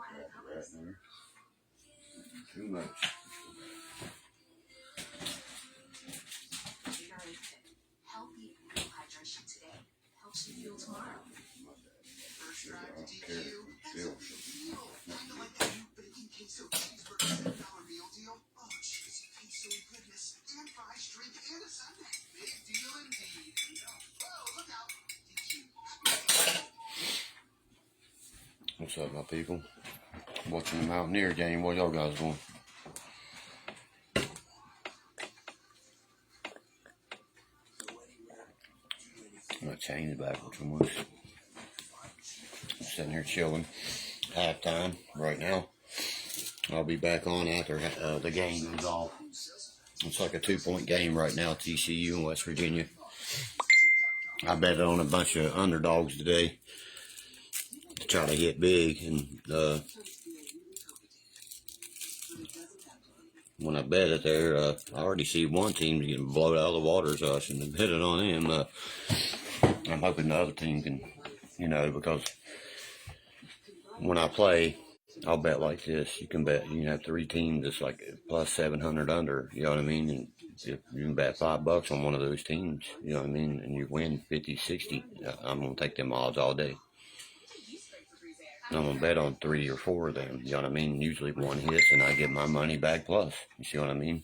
Right there. Too much. Healthy hydration today helps you feel tomorrow. First drive to DQ. That's a big deal. Kinda like that new bacon queso cheeseburger $7 meal deal. Oh, cheesy queso goodness. And fries, drink, and a sundae. Big deal indeed. Whoa, look out. DQ. What's up, my people? Watching the Mountaineer game. What y'all guys doing? My chain's backwards too much. I'm sitting here chilling. Halftime right now. I'll be back on after the game goes off. It's like a 2-point game right now, TCU and West Virginia. I bet on a bunch of underdogs today to try to hit big. And when I bet it there, I already see one team getting blown out of the water, so I shouldn't have bet it on him. I'm hoping the other team can, because when I play, I'll bet like this. You can bet, you can have 3 teams that's like plus 700 under, you know what I mean? And if you can bet $5 on one of those teams, you know what I mean? And you win 50, 60, I'm going to take them odds all day. I'm going to bet on 3 or 4 of them, you know what I mean? Usually one hits and I get my money back plus, you see what I mean?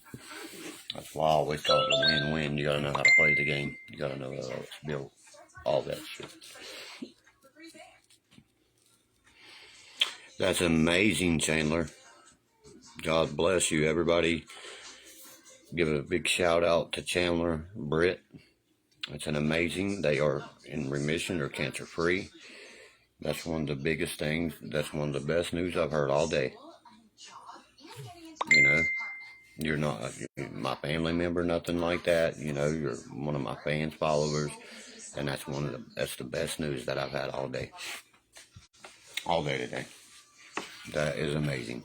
That's why I always call it a win-win. You got to know how to play the game. You got to know how it's built, all that shit. That's amazing, Chandler. God bless you, everybody. Give a big shout out to Chandler, Britt. It's an amazing. They are in remission or cancer free. That's one of the biggest things. That's one of the best news I've heard all day. You're not my family member, nothing like that. You're one of my fans, followers, and that's the best news that I've had all day today. That is amazing.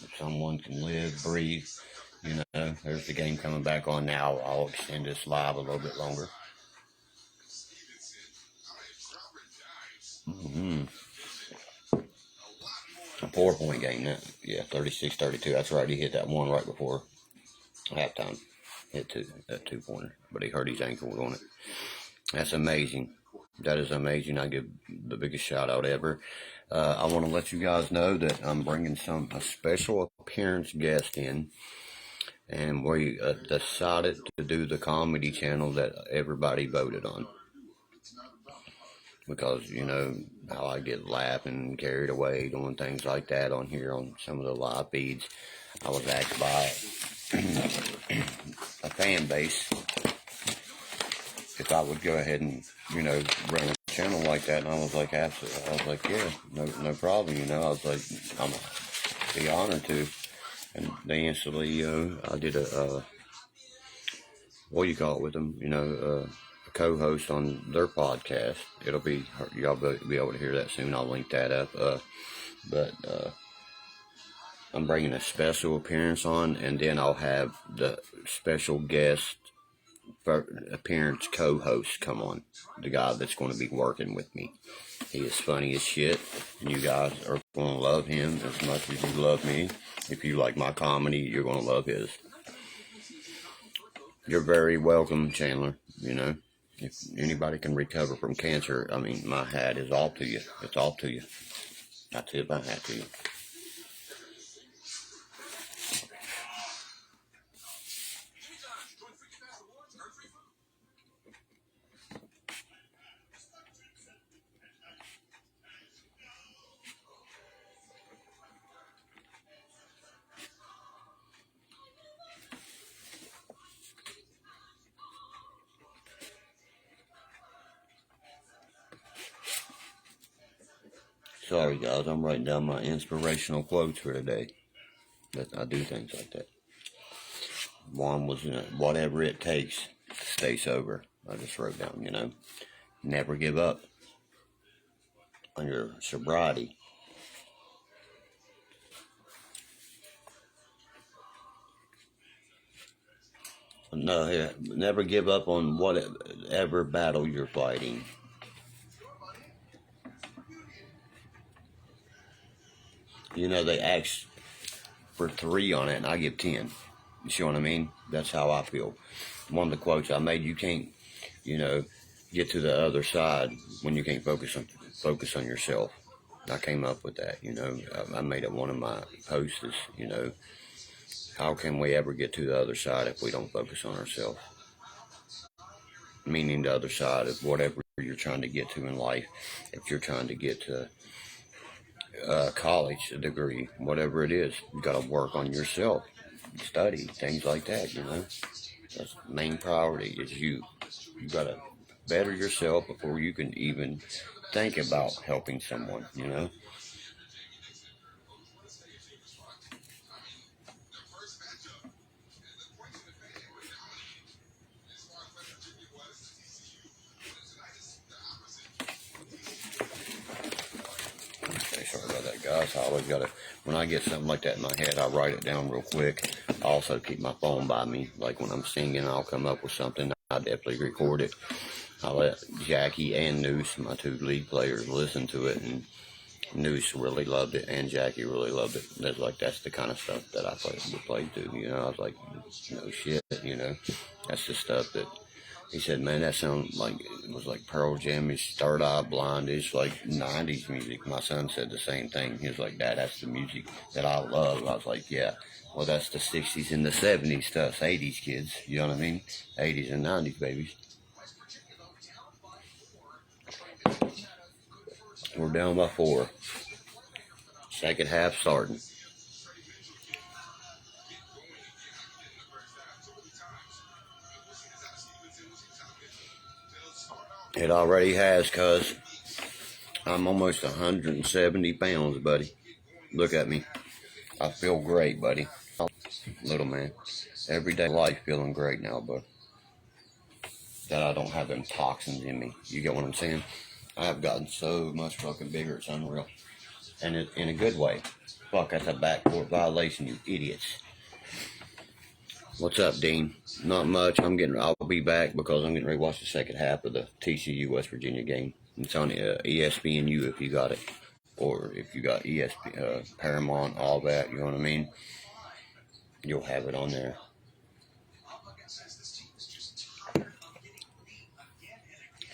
If someone can live, breathe, there's the game coming back on now. I'll extend this live a little bit longer. A 4-point game now. Yeah, 36-32. That's right. He hit that one right before halftime. Hit that 2-pointer. But he hurt his ankle on it. That's amazing. That is amazing. I give the biggest shout out ever. I want to let you guys know that I'm bringing a special appearance guest in. And we decided to do the comedy channel that everybody voted on. Because, how I get laughing and carried away doing things like that on here on some of the live feeds. I was asked by a fan base if I would go ahead and, run a channel like that. And I was like, absolutely. I was like, yeah, no problem. I was like, I'm be honored to. And they instantly, I did a what do you call it with them? A co-host on their podcast. It'll be, y'all be able to hear that soon. I'll link that up. But I'm bringing a special appearance on, and then I'll have the special guest appearance co-host come on. The guy that's going to be working with me. He is funny as shit, and you guys are going to love him as much as you love me. If you like my comedy, you're going to love his. You're very welcome, Chandler. If anybody can recover from cancer, my hat is off to you. It's off to you. I tip my hat to you. Sorry guys, I'm writing down my inspirational quotes for today. But I do things like that. One was, whatever it takes to stay sober. I just wrote down, never give up on your sobriety. No, yeah, never give up on whatever battle you're fighting. You know, they ask for 3 on it, and I give 10. You see what I mean? That's how I feel. One of the quotes I made: you can't, you know, get to the other side when you can't focus on yourself. I came up with that. You know, I made it one of my posts. Is, you know, how can we ever get to the other side if we don't focus on ourselves? Meaning the other side of whatever you're trying to get to in life. If you're trying to get to college, a degree, whatever it is, you got to work on yourself, study, things like that. You know, that's the main priority. Is you got to better yourself before you can even think about helping someone. You know. Okay, sorry about that, guys. I always gotta, when I get something like that in my head, I write it down real quick. I also keep my phone by me. Like when I'm singing, I'll come up with something. I definitely record it. I let Jackie and Noose, my 2 lead players, listen to it, and Noose really loved it, and Jackie really loved it. That's the kind of stuff that I would play to. You know, I was like, no shit. You know, that's the stuff that. He said, man, that sounded like, it was like Pearl Jam-ish, Third Eye Blind-ish, like 90s music. My son said the same thing. He was like, Dad, that's the music that I love. I was like, yeah, well, that's the 60s and the 70s stuff, 80s kids, you know what I mean? 80s and 90s babies. We're down by 4. Second half starting. It already has, cuz I'm almost 170 pounds, buddy. Look at me. I feel great, buddy. Little man. Everyday life feeling great now, bud. That I don't have them toxins in me. You get what I'm saying? I have gotten so much fucking bigger, it's unreal. And in a good way. Fuck, that's a backcourt violation, you idiots. What's up, Dean? Not much. I'll be back because I'm getting ready to watch the second half of the TCU West Virginia game. It's on ESPNU if you got it, or if you got Paramount, all that. You know what I mean? You'll have it on there.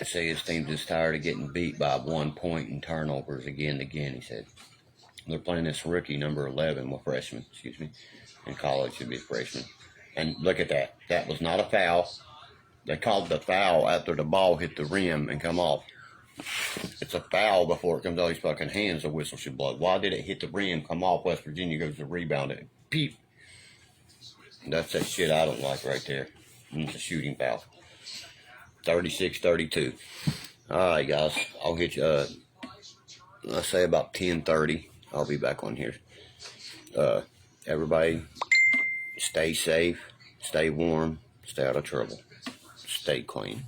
I say his team's just tired of getting beat by 1 point and turnovers again and again. He said they're playing this rookie number 11, well, freshman, excuse me, in college should be a freshman. And look at that. That was not a foul. They called the foul after the ball hit the rim and come off. It's a foul before it comes out of his fucking hands. The whistle should blow. Why did it hit the rim, come off? West Virginia goes to rebound it. Peep. That's that shit I don't like right there. And it's a shooting foul. 36-32. All right, guys. I'll hit you. Let's say about 10:30. I'll be back on here. Everybody, stay safe, stay warm, stay out of trouble, stay clean.